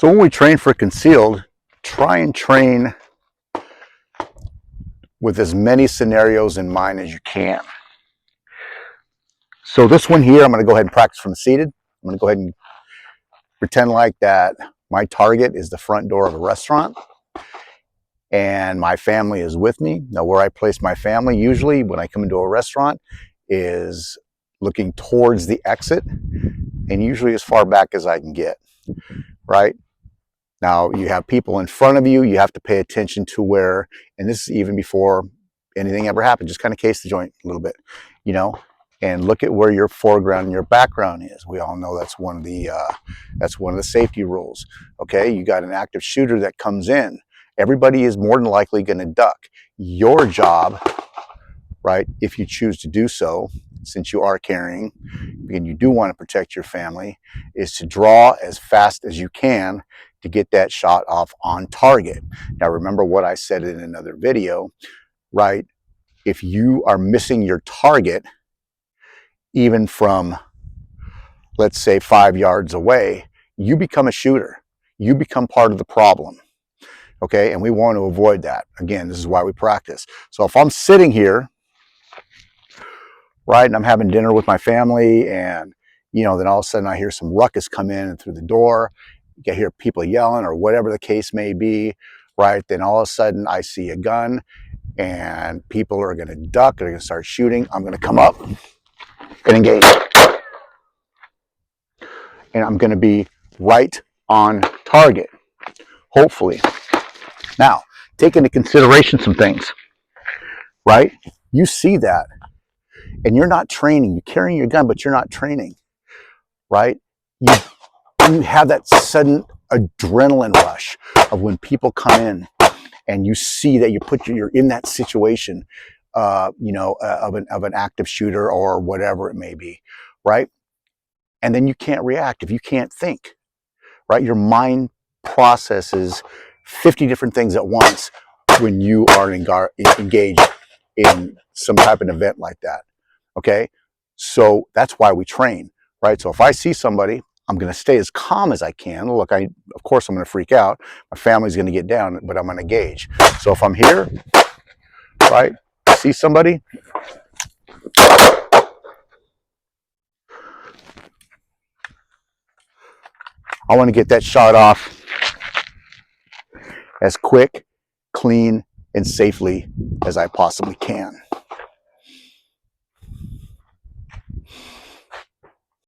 So when we train for concealed, try and train with as many scenarios in mind as you can. So this one here, I'm going to go ahead and practice from seated. I'm going to go ahead and pretend like that my target is the front door of a restaurant and my family is with me. Now where I place my family usually when I come into a restaurant is looking towards the exit and usually as far back as I can get, right? Now you have people in front of you, you have to pay attention to where, and this is even before anything ever happened, just kind of case the joint a little bit, you know, and look at where your foreground and your background is. We all know that's one of the safety rules. Okay, you got an active shooter that comes in. Everybody is more than likely going to duck. Your job, right, if you choose to do so, since you are carrying and you do want to protect your family, is to draw as fast as you can to get that shot off on target. Now remember what I said in another video, right? If you are missing your target, even from, let's say 5 yards away, you become a shooter. You become part of the problem. Okay, and we want to avoid that. Again, this is why we practice. So if I'm sitting here, right, and I'm having dinner with my family and, you know, then all of a sudden I hear some ruckus come in and through the door, you hear people yelling or whatever the case may be, right, then all of a sudden I see a gun and people are going to duck, they're going to start shooting. I'm going to come up and engage. And I'm going to be right on target, hopefully. Now, take into consideration some things, right? You see that, and you're not training. You're carrying your gun, but you're not training, right? You have that sudden adrenaline rush of when people come in and you see that you're in that situation, you know, of an active shooter or whatever it may be, right? And then you can't react if you can't think, right? Your mind processes 50 different things at once when you are engaged in some type of event like that, okay? So that's why we train, right? So if I see somebody, I'm going to stay as calm as I can. Look, of course I'm going to freak out. My family's going to get down, but I'm going to engage. So if I'm here, right, see somebody, I want to get that shot off as quick, clean, and safely as I possibly can.